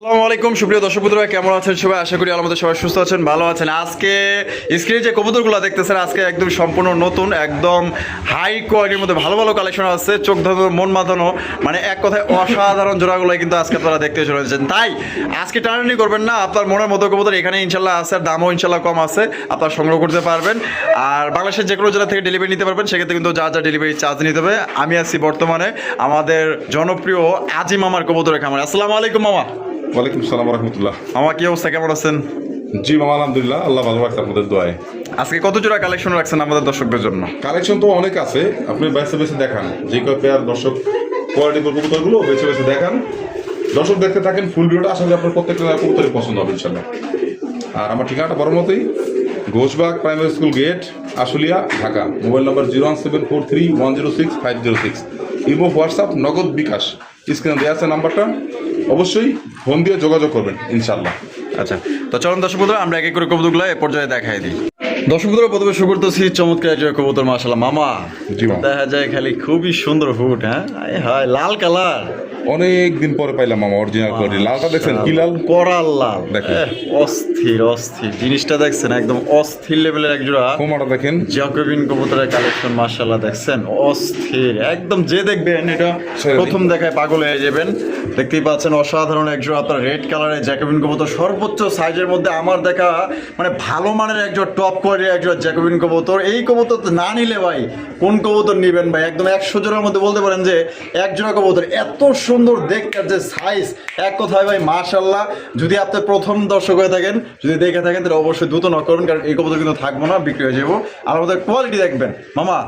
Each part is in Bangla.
আসসালামু আলাইকুম সুপ্রিয় দর্শক বন্ধুরা, কেমন আছেন সবাই? আশা করি আমাদের সবাই সুস্থ আছেন, ভালো আছেন। আজকে স্ক্রিনে যে কবুতরগুলো দেখতেছেন আজকে একদম সম্পূর্ণ নতুন, একদম হাই কোয়ালিটির মধ্যে ভালো ভালো কালেকশন আছে, চোখ ধাঁধানো মন মাতানো, মানে এক কথায় অসাধারণ জোড়াগুলো কিন্তু আজকে আপনারা দেখতে চলেছেন। তাই আজকে টানাটানি করবেন না, আপনার মনের মতো কবুতর এখানে ইনশাল্লাহ আছে, আর দামও ইনশাল্লাহ কম আছে, আপনারা সংগ্রহ করতে পারবেন। আর বাংলাদেশের যে কোনো জেলা থেকে ডেলিভারি নিতে পারবেন, সেক্ষেত্রে কিন্তু যা যা ডেলিভারি চার্জ নিতে হবে। আমি আছি বর্তমানে আমাদের জনপ্রিয় আজিম মামার কবুতরের খামারে। আসসালামু আলাইকুম মামা। ওয়ালাইকুম সালাম রহমতুল্লাহ। আমার কি অবস্থা, কেমন আছেন? জি মামা, আলহামদুলিল্লাহ, আল্লাহ ভালো রাখছে আপনাদের দোয়ায়। আজকে কত জোড়া কালেকশন রাখছেন আমাদের দর্শকদের জন্য? কালেকশন তো অনেক আছে, আপনি বেছে বেছে দেখান, যে কয় পেয়ার দর্শক কোয়ালিটি কবুতরগুলো বেছে বেছে দেখান। দর্শক দেখতে থাকেন ফুল ভিডিওটা, আশা করি আপনার প্রত্যেকটা কবুতরই পছন্দ হবে ইনশাল্লাহ। আর আমার ঠিকানাটা বড় মতোই, Ghoshbagh primary school gate, Ashulia, Dhaka. Mobile number 01743106506। Imo, WhatsApp, Nagad, bKash স্ক্রিনে দেওয়া আছে নাম্বারটা, অবশ্যই ফোন দিয়ে যোগাযোগ করবেন ইনশাল্লাহ। আচ্ছা, তো চলুন দর্শক বন্ধুরা আমরা এক এক করে কবুতরগুলো এ পর্যায়ে দেখাই দিই। দর্শক বন্ধুরা প্রথমে শুরু করতেছি চমৎকার একটা কবুতর, মাশাআল্লাহ মামা। জি মামা। দেখা যায় খালি খুবই সুন্দর ফুট, হ্যাঁ হায় লাল কালার, অনেক দিন পরে পাইলাম মামা অরিজিনাল কোয়ালিটি। লালটা দেখছেন কি লাল, করাল লাল, দেখেন। অস্থির অস্থির জিনিসটা দেখছেন, একদম অস্থির লেভেলের এক জোড়া কোমাটা দেখেন, জ্যাকোবিন কবুতরের কালেকশন, মাশাআল্লাহ দেখছেন, অস্থির একদম। যে দেখবেন এটা ছেড়ে দিন। প্রথম দেখায় পাগল হয়ে যাবেন। দেখতেই পাচ্ছেন অসাধারণ এক জোড়া আপনার রেড কালারের জ্যাকোবিন কবুতর, সর্বোচ্চ সাইজের মধ্যে আমার দেখা মানে ভালো মানের এক জোড়া টপ কোয়ালিটির এক জোড়া জ্যাকোবিন কবুতর। এই কবুতর না নিলে ভাই কোন কবুতর নিবেন ভাই? একদম 100 জোড়ার মধ্যে বলতে পারেন যে এক জোড়া কবুতর, এত সুন্দর দেখতে, যে সাইজ, এক কথায় ভাই মাশাআল্লাহ। যদি আপনি প্রথম দর্শক হয়ে থাকেন, যদি দেখে থাকেন, তাহলে অবশ্যই দ্রুত নক করবেন, কারণ এই কবুতর কিন্তু থাকবো না, বিক্রি হয়ে যাবো। আর আমাদের কোয়ালিটি দেখবেন মামা,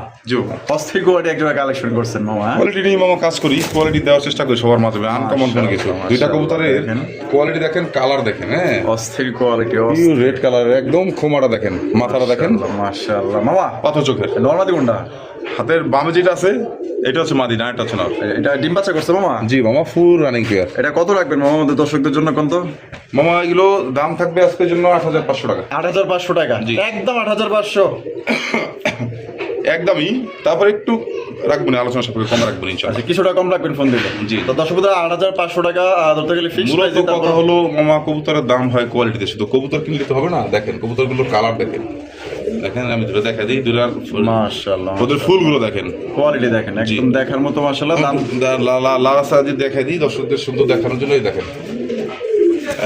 অস্থির কোয়ালিটি এক জোড়া কালেকশন করছেন মামা। কোয়ালিটি নিয়ে মামা কাজ করি, কোয়ালিটি দেওয়ার চেষ্টা করি সবার মাঝে, আনকমন কোনো কিছু। দুইটা কবুতরের দেখেন। কোয়ালিটি দেখেন, কালার দেখেন, হ্যাঁ অস্থির কোয়ালিটি, রেড কালার একদম। খোমাটা দেখেন, মাথাটা দেখেন, মাশাআল্লাহ মামা। পাথর চোখের। নরমাদি কোনটা? হাতের বামে যেটা আছে এটা হচ্ছে মাদি, না এটা হচ্ছে না। এটা ডিম বাচ্চা করছে মামা? জি মামা, ফুল রানিং পেয়ার। এটা কত রাখবেন মামা আমাদের দর্শকদের জন্য? কোন তো মামা এগুলো দাম থাকবে আজকের জন্য ৮৫০০ টাকা। ৮৫০০ টাকা? জি। একদম ৮৫০০। একদমই, তারপর একটু রাখবো না, আলোচনা সাপেক্ষে কম রাখবো ইনশাআল্লাহ। আচ্ছা, কিছুটা কম রাখবেন ফোন দিলে। জি। তো দর্শকদের ৮৫০০ টাকা ধরতে গেলে ফিক্স মূলত কথা হলো মামা, কবুতরের দাম হয় কোয়ালিটিতে, শুধু কবুতর কিনলে তো হবে না। দেখেন কবুতরগুলোর কালার দেখেন, দেখেন আমি দুটো দেখা দিই, দুটার মাশাআল্লাহ ওদের ফুলগুলো দেখেন, কোয়ালিটি দেখেন, একদম দেখার মতো মাশাআল্লাহ। দাম লালাসা যদি দেখাই দিই দর্শকদের সুন্দর দেখানোর জন্য, এই দেখেন,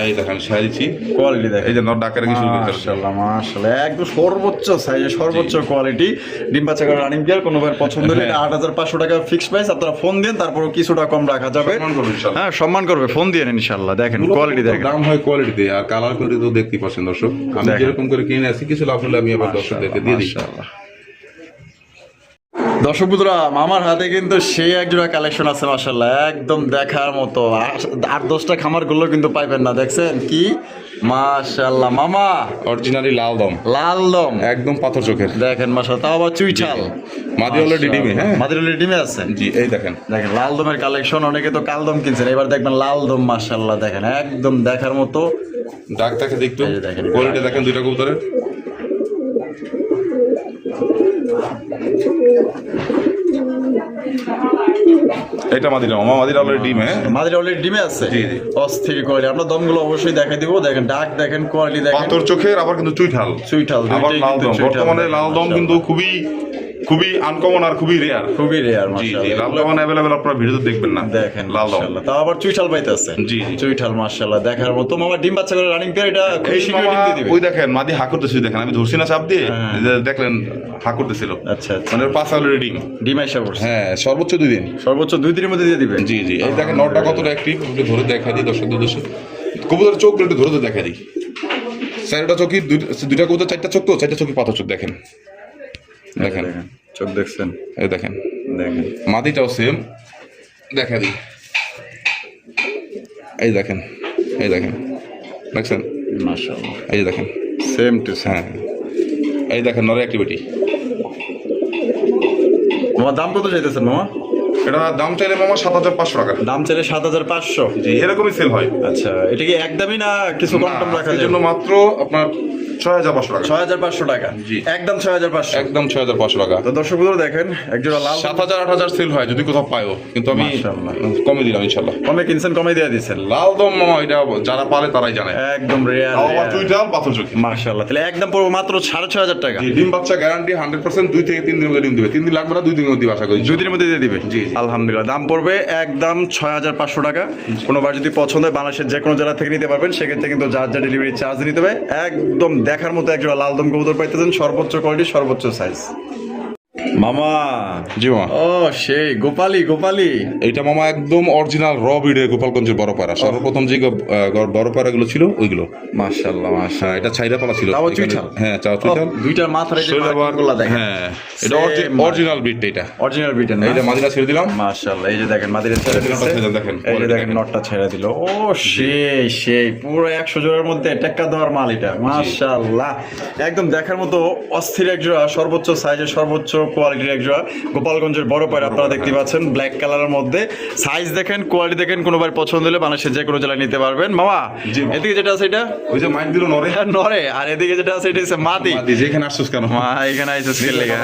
এই দেখেন সাই দিচ্ছি, কোয়ালিটি দেখেন, এই যে নট ডাকার কি শুরু করতে মাশাআল্লাহ মাশাআল্লাহ, একদম সর্বোচ্চ সাইজে সর্বোচ্চ কোয়ালিটি ডিম বাচ্চা করা রানিং পেয়ার। কোনো ভাই পছন্দ হলে ৮৫০০ টাকা ফিক্স প্রাইস, আপনারা ফোন দিন, তারপর কিছুটা কম রাখা যাবে। সম্মান করবো ইনশাআল্লাহ। হ্যাঁ সম্মান করবে, ফোন দিয়ে ইনশাআল্লাহ। দেখেন কোয়ালিটি দেখেন, দাম হয় কোয়ালিটিতে, আর কালার কোয়ালিটি তো দেখতেই পাচ্ছেন দর্শক। আমি দেখেন। যেরকম করে কিনে আসি, কিছু লাভ হলে আমি আবার দর্শকদেরকে দিয়ে দিই। মাশাআল্লাহ। দর্শক বন্ধুরা আমার হাতে কিন্তু সেই এক জোড়া কালেকশন আছে মাশাআল্লাহ, একদম দেখার মতো। ৮-১০টা খামার গুলো কিন্তু পাইবেন না, দেখছেন কি মাশাআল্লাহ মামা। অরিজিনালি লাল দম, লাল দম একদম পাথর চোখের। দেখেন মাশাআল্লাহ, তাও আবার চুইঠাল। মাদি অলরেডি ডিমে, হ্যাঁ মাদির অলরেডি ডিমে আছে। জি, এই দেখেন দেখেন লাল দমের কালেকশন, অনেকে তো কাল দম কিনছেন, এবার দেখবেন লাল দম মাশাআল্লাহ। দেখেন একদম দেখার মতো, ডাক দেখে দেখতো, এই যে দেখেন। কোয়ালিটি দেখেন দুইটা কবুতরের। এটা মাদিরা মামা, মাদিরা অলরেডি ডিম, হ্যাঁ মাদির অলরেডি ডিমে আছে। জি, জি। অস্থির কোয়ালিটি, আপনার দমগুলো অবশ্যই দেখাই দিব। দেখেন ডাক দেখেন, কোয়ালিটি দেখেন, পাথর চোখের, আবার কিন্তু চুইঠাল, চুইঠাল আবার দুইটাই লাল কিন্তু দম। চুইঠাল। বর্তমানে লাল দম কিন্তু খুবই খুবই আনকমন আর খুবই রেয়ার। খুবই রেয়ার জি জি, মাশাআল্লাহ। লাল দম অ্যাভেলেবেল, আপনারা ভিডিওতে দেখবেন না। দেখেন লাল দম, মাশাআল্লাহ, তাও আবার চুইঠাল পাইতেছে। জি, জি। চুইঠাল মাশাআল্লাহ দেখার মতো। মামা ডিম বাচ্চা করে রানিং পেয়ার, এটা খুব এই শীঘ্রই মামা, ডিম দিয়ে দিবে। ওই দেখেন মাদি হা করতেছে, দেখেন আমি ধরছি না চাপ দিয়ে, হ্যাঁ। এই যে দেখলেন হা করতেছিল, আচ্ছা আচ্ছা, মানে পাঁচ অলরেডি ডিম। ডিম আইসা পড়ছে। হ্যাঁ, সর্বোচ্চ 2 দিন। সর্বোচ্চ 2 দিনের মধ্যে দিয়ে দিবে। জি জি, এই দেখেন নটটা কতটা অ্যাক্টিভ, একটু ধরে দেখা দিই দর্শকদের উদ্দেশ্যে। কবুতরের চোখগুলো একটু ধরে দেখা দিই। 4টা চোখই, দুইটা কবুতর 4টা চোখ, তো 4টা চোখই পাথর চোখ। দেখেন দেখেন, দেখেন চোখ দেখছেন, এই দেখেন দেখেন মাদিটাও সেম, দেখা দিই, এই দেখেন, এই দেখেন, দেখছেন, মাশাআল্লাহ এই যে দেখেন, সেম টু সেম। হ্যাঁ এই দেখেন নরের অ্যাক্টিভিটি। মামা দাম কত চাইতেছেন মামা? এটা দাম চাইলে মামা 7,500 টাকা। দাম চাইলে 7,500। জি, এরকমই সেল হয়। আচ্ছা, এটা কি একদমই না কিছু কম টম রাখা এর যায়? জন্য মাত্র আপনার 6,500 টাকা। 6,500 টাকা। জি। একদম 6,500। একদম 6,500 টাকা। তো দর্শক বন্ধুরা দেখেন, একজোড়া লাল 7,000 8,000 সেল হয় যদি কোথাও পায়ও, কিন্তু আমি মাশাআল্লাহ। কমে দিলাম ইনশাল্লাহ। কমে কিনছেন, কমে দিয়ে দিচ্ছেন। লাল দম মামা, এটা যারা পালে তারাই জানে। একদম রেয়ার। আবার চুইটাল পাথর চোখে। মাশাআল্লাহ, তাহলে একদম পড়বো মাত্র 6,500 টাকা। জি, ডিম বাচ্চা গ্যারান্টি 100%, 2 থেকে 3 দিনের মধ্যে ডিম দিবে। 3 দিন লাগবে না, 2 দিনের মধ্যে আশা করি। 2 দিনের মধ্যে দিয়ে দিবে। জি। আলহামদুলিল্লাহ, দাম পড়বে একদম 6,500 টাকা। কোনোবার যদি পছন্দ হয় বাংলাদেশের যে কোনো জেলা থেকে নিতে পারবেন, সেক্ষেত্রে কিন্তু যার যা ডেলিভারি চার্জ নিতে হবে। একদম দেখার মতো একজোড়া লাল দম কবুতর পাইতেছেন, সর্বোচ্চ কোয়ালিটি, সর্বোচ্চ সাইজ। মামা, জি মামা। ও সেই গোপালি। এইটা মামা একদম অরিজিনাল র ব্রিডের গোপালগঞ্জের বড় পায়রা। সর্বপ্রথম যে বড় পায়রাগুলো ছিল ওইগুলো। মাশাআল্লাহ। হ্যাঁ, এটা ছাইরা পালা ছিল। তাও চুইঠাল? হ্যাঁ, চাও চুইঠাল। দুইটার মাথার এই যে মার্কিংগুলো দেখেন। হ্যাঁ, এটা অরিজিনাল ব্রিড। এটা অরিজিনাল বিটেন। এইটা মাদিনা ছেড়ে দিলাম। মাশাআল্লাহ, এই যে দেখেন মাদিরা ছেড়ে দিচ্ছে। দেখেন, এই যে দেখেন নটটা ছেড়ে দিল। ও সেই পুরো 100 জোড়ার মধ্যে টেক্কা দেওয়ার মাল এটা। মাশাআল্লাহ, একদম দেখার মতো অস্থির এক জোড়া, সর্বোচ্চ সাইজের, সর্বোচ্চ কোয়ালিটির এক জোড়া গোপালগঞ্জের বড় পায়রা আপনারা দেখতে পাচ্ছেন, ব্ল্যাক কালারের মধ্যে। সাইজ দেখেন, কোয়ালিটি দেখেন, কোনোবার পছন্দ হলে বাংলাদেশের যে কোনো জেলায় নিতে পারবেন। মামা, এদিকে যেটা আছে এটা ওই যে মাইন্ড দিল নরে নরে, আর এদিকে যেটা আছে এটা হচ্ছে মাদি। যেখানে আসছিস কেন? মা এখানে আইসে স্কেল লেগে।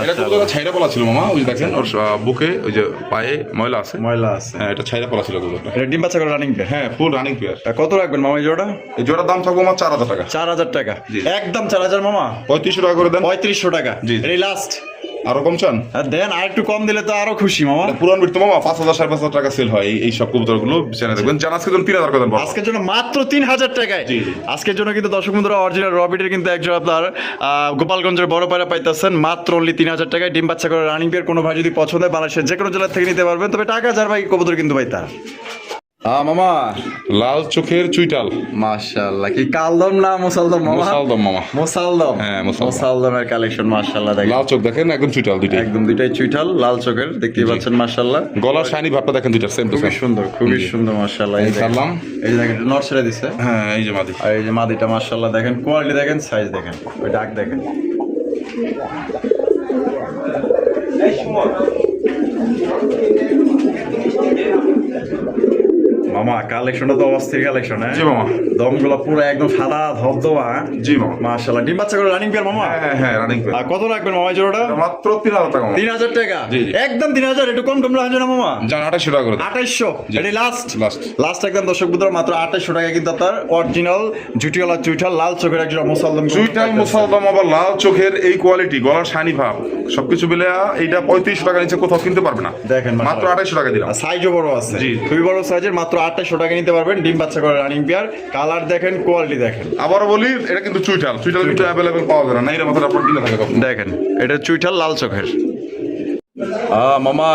এটা কোন জায়গা ছাইরা পালা ছিল মামা, ওই যে দেখেন ওর বুকে ওই যে পায়ে ময়লা আছে। ময়লা আছে। হ্যাঁ, এটা ছাইরা পালা ছিল গরুটা। এটা ডিম বাচ্চা করে রানিং পে। হ্যাঁ, ফুল রানিং পেয়ার। কত রাখবেন মামা এই জোড়া? এই জোড়ার দাম থাকবো আমার 4,000 টাকা। 4,000 টাকা। জি। একদম 4,000 মামা। 3500 টাকা করে দেন। 3500 টাকা। জি। এই লাস্ট। আরো কম চান? দেন, আর একটু কম দিলে তো আরো খুশি মামা। পুরান বিট তো মামা 5,000 5,500 টাকা সেল হয় এই সব কবুতরগুলো। চ্যানেল দেখবেন, জান আজকে জন্য 3,000 করে দেন। আজকের জন্য মাত্র 3,000 টাকায়। জি, জি। আজকের জন্য কিন্তু দর্শক বন্ধুরা অরিজিনাল রবিটের কিন্তু একজন আপনার গোপালগঞ্জের বড় পায়রা পাইতেছেন মাত্র অনলি 3,000 টাকায়। ডিম বাচ্চা করে রানিং পেয়ার। কোনো ভাই যদি পছন্দ হয় বাংলাদেশের যে কোনো জেলা থেকে নিতে পারবেন, তবে টাকা যার ভাই কবুতর কিন্তু ভাই তার। মামা, লাল চোখের চুইটাল। মাশাআল্লাহ, কি কালদম না মুসালদম মামা? মুসালদম মামা। মুসালদম। হ্যাঁ, মুসালদম। মুসালদমের কালেকশন মাশাআল্লাহ দেখেন। লাল চোখ দেখেন, একদম চুইটাল দুইটাই। একদম দুইটাই চুইঠাল, লাল চোখের, দেখতেই পাচ্ছেন মাশাআল্লাহ। গলার শাইনি ভাবটা দেখেন, দুইটা সেম টু খুবই সেম। সুন্দর, খুবই সুন্দর মাশাআল্লাহ। এই ছাড়লাম। এই যে দেখেন নট ছেড়ে দিছে। হ্যাঁ, এই যে মাদি। আর এই যে মাদিটা মাশাআল্লাহ দেখেন, কোয়ালিটি দেখেন, সাইজ দেখেন, ওই ডাক দেখেন। মামা কালেকশনটা তো অস্থির কালেকশন। হ্যাঁ জি মামা। দমগুলো পুরো একদম সাদা ধবধবা। জি মামা। মাশাআল্লাহ, ডিম বাচ্চা করে রানিং পেয়ার মামা। হ্যাঁ, হ্যাঁ, রানিং পেয়ার। আর কত রাখবেন মামা জোড়াটা? মাত্র 3,000 টাকা মামা। 3,000 টাকা। জি, জি। একদম 3,000, একটু কম টম রাখবেন না মামা? জান 2800 টাকা করে দেন। 2800। এটাই লাস্ট। লাস্ট। লাস্ট একদম দর্শক বন্ধুরা, মাত্র 2800 টাকা কিন্তু আপনার অরিজিনাল জুটিওয়ালা চুইঠাল লাল চোখের একজন মুসালদম চুইটাল মুসালদম, আবার লাল চোখের এই কোয়ালিটি, গলার শাইনি ভাব, সবকিছু মিলে এইটা 3500 টাকা নিচে কোথাও কিনতে পারবে না। দেখেন মাত্র 2800 টাকা দিলাম। সাইজও বড় আছে। জি। খুবই বড় সাইজের, মাত্র 2800 টাকা নিতে পারবেন। ডিম বাচ্চা করে রানিং পেয়ার, কালার দেখেন, কোয়ালিটি দেখেন। আবারও বলি, এটা কিন্তু চুইটাল কিন্তু অ্যাভেলেবেল পাওয়া যায় না, এর মধ্যে আপনার কিনে থাকে কখন। দেখেন, এটা চুইঠাল লাল চোখের। মামা,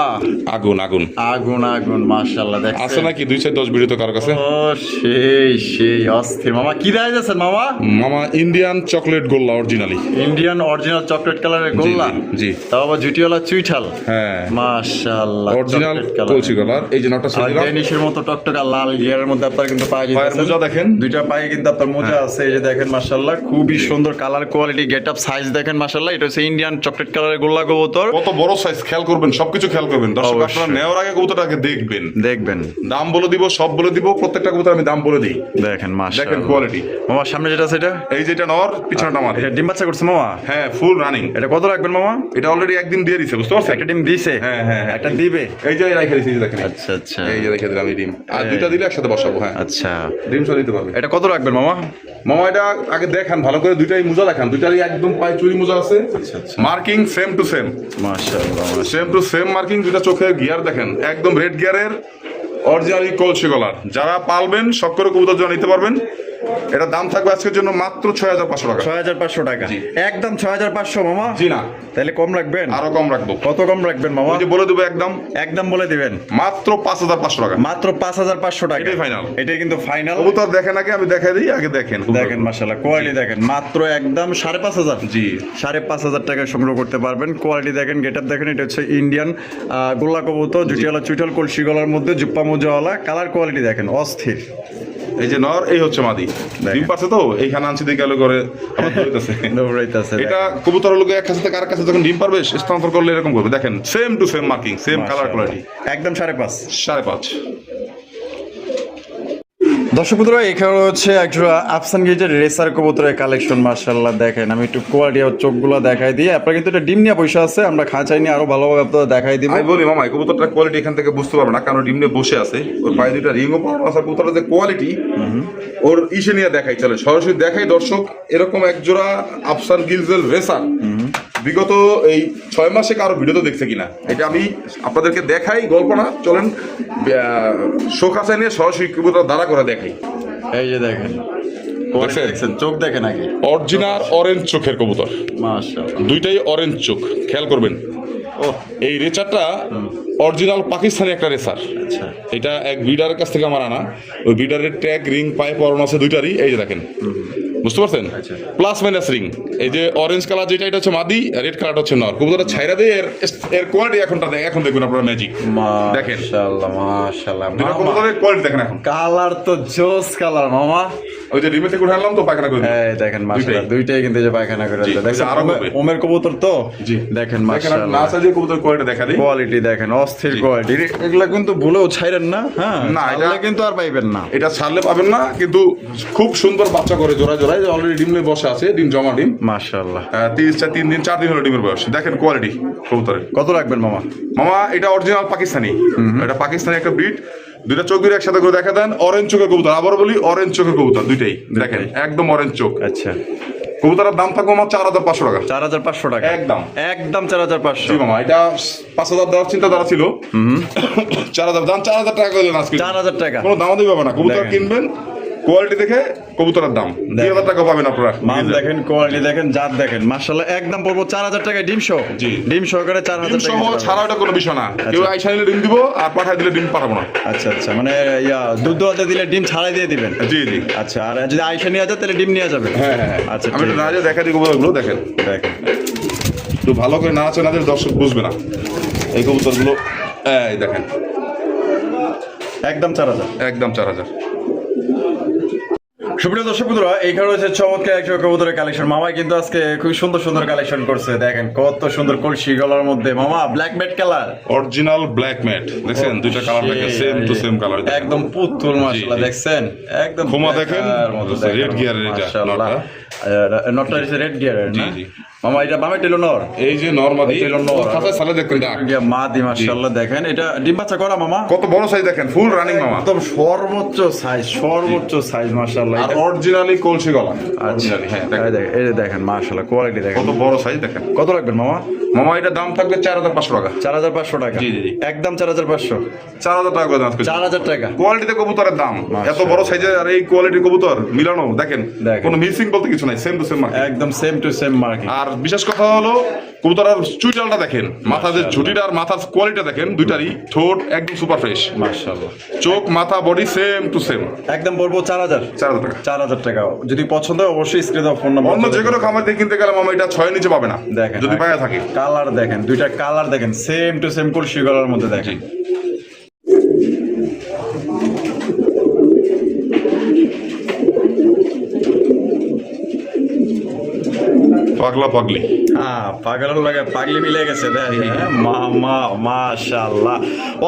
আগুন আগুন আগুন আগুন মাশাআল্লাহ। আছে দেখছেন নাকি 2-4-10 ভিডিও তো কারো কাছে? ও সেই অস্থির মামা। কি দেয়া যাচ্ছেন মামা? মামা ইন্ডিয়ান চকলেট গোল্লা অরিজিনালি। ইন্ডিয়ান অরিজিনাল চকলেট কালারের গোল্লা। জি। তাও আবার জুটিওয়ালা চুইঠাল। হ্যাঁ, মাশাআল্লাহ, অরিজিনাল চকলেট কালার। কলসি কালার। এই যে নটটা ছিল ডেনিশের মতো টকটকা লাল গিয়ারের মধ্যে আপনার কিন্তু পাওয়া পায়ের মোজা যাচ্ছে। দেখেন। দুইটা পায়ে কিন্তু আপনার মোজা আছে। এই যে দেখেন মাশাআল্লাহ, খুবই সুন্দর কালার, কোয়ালিটি, গেটআপ, সাইজ দেখেন মাশাআল্লাহ। এটা হচ্ছে ইন্ডিয়ান চকলেট কালারের গোল্লা কবুতর। কত বড় সাইজ, খেয়াল করবেন, সবকিছু খেয়াল করবেন দর্শক। অবশ্যই। আপনারা নেওয়ার আগে কবুতরটাকে দেখবেন। দাম বলে দিব, সব বলে দিব, প্রত্যেকটা কবুতর আমি দাম বলে দিই। দেখেন মাশাআল্লাহ, দেখেন কোয়ালিটি। মামা সামনে যেটা আছে এটা? এই যেটা নর, পিছনটা আমার। এটা ডিম বাচ্চা করছে মামা? হ্যাঁ, ফুল রানিং। এটা কত রাখবেন মামা? এটা অলরেডি একদিন দিয়ে দিছে, বুঝতে পারছেন? একটা ডিম দিছে। হ্যাঁ, হ্যাঁ, হ্যাঁ। একটা দিবে। এই যে রেখে দিছি, এই যে দেখেন। আচ্ছা আচ্ছা এই যে রেখে দিলাম এই ডিম। আর দুইটা দিলে একসাথে বসাবো। হ্যাঁ, আচ্ছা, ডিম সহ দিতে পারবে। এটা কত রাখবেন মামা? মামা এটা আগে দেখান ভালো করে, দুইটাই মোজা দেখান, দুইটারই একদম পায়ে চুরি মোজা আছে। আচ্ছা আচ্ছা, মার্কিং সেম টু সেম, মাশাআল্লাহ। Same to same marking. দুইটা চোখের গিয়ার দেখেন, একদম রেড গিয়ারের অরিজিনালি কলসি গলার। যারা পালবেন শখ করে কবুতর জন্য নিতে পারবেন। এটা দাম থাকবে আজকের জন্য মাত্র 6,500 টাকা। 6,500 টাকা। জি। একদম 6,500 মামা? জি না, তাহলে কম রাখবেন? আরো কম রাখবো। কত কম রাখবেন মামা? ওই যে বলে দেবো একদম একদম বলে দিবেন। মাত্র 5,500 টাকা। মাত্র 5,500 টাকা। এটাই final। এটাই কিন্তু ফাইনাল। কবুতর দেখেন আগে, আমি দেখাই দিই, আগে দেখেন। দেখেন মাশাআল্লাহ, কোয়ালিটি দেখেন, মাত্র একদম 5,500। জি। 5,500 টাকায় সংগ্রহ করতে পারবেন। কোয়ালিটি দেখেন, গেটআপ দেখেন। এটা হচ্ছে ইন্ডিয়ান গোল্লা কবুতর, জুটিওয়ালা চুইটাল, কলসি গলার মধ্যে জুপ্পা মোজাওয়ালা। কালার কোয়ালিটি দেখেন অস্থির। এই যে নর, এই হচ্ছে মাদি। ডিম পারছে তো এইখানে আনছি দিকে আলো করে আবার দৌড়াইতেছে এটা কবুতর লোকে এক কাছে থেকে আরেক কাছে যখন ডিম পারবে স্থানান্তর করলে এরকম করবে। দেখেন same to same marking, same colour quality, একদম 5.5। 5.5। দর্শক বন্ধুরা, এখানে হচ্ছে একজোড়া আফসান গেজের রেসার কবুতরের কালেকশন। মাশাআল্লাহ দেখেন, আমি একটু কোয়ালিটি আর চোখগুলো দেখাই দিই। আপনারা কিন্তু এটা ডিম নিয়ে বসে আছে, আমরা খাঁচাই নিয়ে আরো ভালোভাবে আপনাদের দেখাই দিব। আমি বলি মামা, এই কবুতরটার কোয়ালিটি এখান থেকে বুঝতে পারবে না, কারণ ডিম নিয়ে বসে আছে, ওর পায়ে দুইটা রিংও পাওয়া আছে। কবুতরের যে কোয়ালিটি ওর ইসে নিয়ে দেখাই, চলে সরাসরি দেখাই দর্শক। এরকম একজোড়া আফসান গিলজেল রেসার বিগত এই 6 মাসে কারো ভিডিও তো দেখছে কিনা, এটা আমি আপনাদেরকে দেখাই। গল্প না, চলেন শোক আছে নিয়ে সরাসরি কবুতর দাঁড়া করে দেখাই। এই যে দেখেন, দেখছেন চোখ দেখেন আগে, অরিজিনাল অরেঞ্জ চোখের কবুতর, মাশাআল্লাহ দুইটাই অরেঞ্জ চোখ, খেয়াল করবেন। ও এই রেচারটা অরিজিনাল পাকিস্তানি একটা রেসার। আচ্ছা, এটা এক ব্রিডারের কাছ থেকে আমার আনা। ওই ব্রিডারের ট্যাগ, রিং, পায়ে পরানো আছে দুইটারই। এই যে দেখেন, বুঝতে পারছেন, প্লাস মাইনাস রিং। এই যে অরেঞ্জ কালার যেটা, এটা হচ্ছে মাদি, রেড কালারটা হচ্ছে নর। কবুতরটা ছাইরা দিয়ে এর কোয়ালিটি এখন দেখুন আপনারা, ম্যাজিক দেখেন। মাশাআল্লাহ মাশাআল্লাহ, কবুতরের কোয়ালিটি দেখেন এখন। কালার তো জোস কালার মামা। ওই যে ডিমে থেকে উঠে আনলাম তো পায়খানা করে দিই। এই দেখেন মাশাআল্লাহ, দুইটাই কিন্তু যে পায়খানা করে দিল। দেখেন আরো হবে। ওমের কবুতর তো, জি দেখেন না মাশাআল্লাহ, সাজিয়ে কবুতর কোয়ালিটি দেখা দিই। কোয়ালিটি দেখেন, অস্থির কোয়ালিটি। এগুলা কিন্তু ভুলেও ছাইরেন না, হ্যাঁ না, এটা কিন্তু আর পাইবেন না। এটা ছাড়লে পাবেন না, কিন্তু খুব সুন্দর বাচ্চা করে জোড়ায় জোড়ায়। অলরেডি ডিম নিয়ে বসে আছে, ডিম জমা ডিম। মাশাআল্লাহ, 3 দিন হলো ডিমের বয়স। দেখেন কোয়ালিটি কবুতরের। কত রাখবেন মামা? মামা এটা অরিজিনাল পাকিস্তানি, এটা পাকিস্তানি একটা ব্রিড। দুইটা চোখ দুইটা একসাথে করে দেখা দেন, অরেঞ্জ চোখের কবুতর। আবার বলি, অরেঞ্জ চোখের কবুতর দুইটাই, দেখেন একদম অরেঞ্জ চোখ। আচ্ছা, কবুতরের দাম থাকবে আমার 4,500 টাকা। 4,500 টাকা একদম একদম 4,500। জি মামা, এটা 5,000 দেওয়ার চিন্তা ধারা ছিল। 4,000 দাম, 4,000 টাকা করে দেন আজকে। 4,000 টাকা কোনো দামও দিবে না। কবুতর কিনবেন, কোয়ালিটি দেখে কবুতরের দাম 2,000 টাকা পাবেন আপনারা। মান দেখেন, কোয়ালিটি দেখেন, জাত দেখেন, মাশাআল্লাহ একদম পড়বো 4,000 টাকায় ডিম সহ। জি, ডিম সহকারে 4,000 ডিম টাকা সহ ছাড়া ওটা কোনো বিষয় না। কেউ আইসা নিলে ডিম দিব, আর পাঠায় দিলে ডিম পাঠাবো না। আচ্ছা আচ্ছা, মানে দুধ দোয়াতে দিলে ডিম ছাড়াই দিয়ে দিবেন? জি জি। আচ্ছা, আর যদি আইসা নিয়ে যায় তাহলে ডিম নিয়ে যাবে? হ্যাঁ হ্যাঁ। আচ্ছা, আমি একটু না দেখা দিই কবুতরগুলো, দেখেন দেখেন একটু ভালো করে না আছে, না দিলে দর্শক বুঝবে না এই কবুতরগুলো। এই দেখেন, একদম 4,000। একদম 4,000। সুপ্রিয় দর্শক বন্ধুরা, এইখানে রয়েছে চমৎকার একটা কবুতরের কালেকশন। মামা কিন্তু আজকে খুব সুন্দর সুন্দর কালেকশন করছে। দেখেন কত সুন্দর কলসি গলার মধ্যে মামা, black matte colour, original black mat. দেখছেন দুইটা কালার দেখেন, সেম টু সেম কালার, একদম পুতুল। মাশাআল্লাহ দেখছেন, একদম খোমা দেখেন, রেড গিয়ারের এটা নটটা। নটটা রেড গিয়ারের না জি। মামা? এটা বামে টেলো নর, এই যে নরমাদি টেলো নর, খাতায় সালে দেখেন ডাক মাদি। মাশাআল্লাহ দেখেন, এটা ডিম বাচ্চা করা মামা? কত বড় সাইজ দেখেন, ফুল রানিং মামা, একদম সর্বোচ্চ সাইজ, সর্বোচ্চ সাইজ মাশাআল্লাহ। আর অরিজিনালি কলসি গলা। আচ্ছা হ্যাঁ এই যে দেখেন মাশাআল্লাহ, কোয়ালিটি দেখেন, কত বড় সাইজ দেখেন। কত রাখবেন মামা? মামা এটা দাম থাকবে 4,500 টাকা। 4,500 টাকা? জি, জি, জি। একদম 4,500। 4,000 টাকা করে দাম। 4,000 টাকা কোয়ালিটিতে কবুতরের দাম, এত মাশাআল্লাহ। বড় সাইজের আর এই কোয়ালিটির কবুতর মিলানো দেখেন, দেখেন। কোনো মিসিং বলতে কিছু নাই, সেম টু সেম মার্কেট। একদম সেম টু সেম মার্কিং। আর বিশেষ কথা হলো কবুতরের চুইটালটা দেখেন, মাথা যে ঝুটিটা আর মাথার কোয়ালিটি দেখেন, দুইটারই ঠোঁট একদম সুপার ফ্রেশ, মাশাআল্লাহ। চোখ মাথা বডি সেম টু সেম। একদম বলবো 4,000। 4,000 টাকা। 4,000 টাকা। যদি পছন্দ হয় অবশ্যই স্ক্রিনে দাও ফোন নাম্বার। অন্য যে কোনো খামার থেকে কিনতে গেলে মামা এটা 6 নিচে পাবে না, দেখেন যদি পায়া থাকে। কালার দেখেন, দুইটা কালার দেখেন, সেম টু সেম কলসি গলার মধ্যে দেখেন। পাগলা পাগলি, হ্যাঁ পাগলের লাগে পাগলি মিলে গেছে। মাশাআল্লাহ,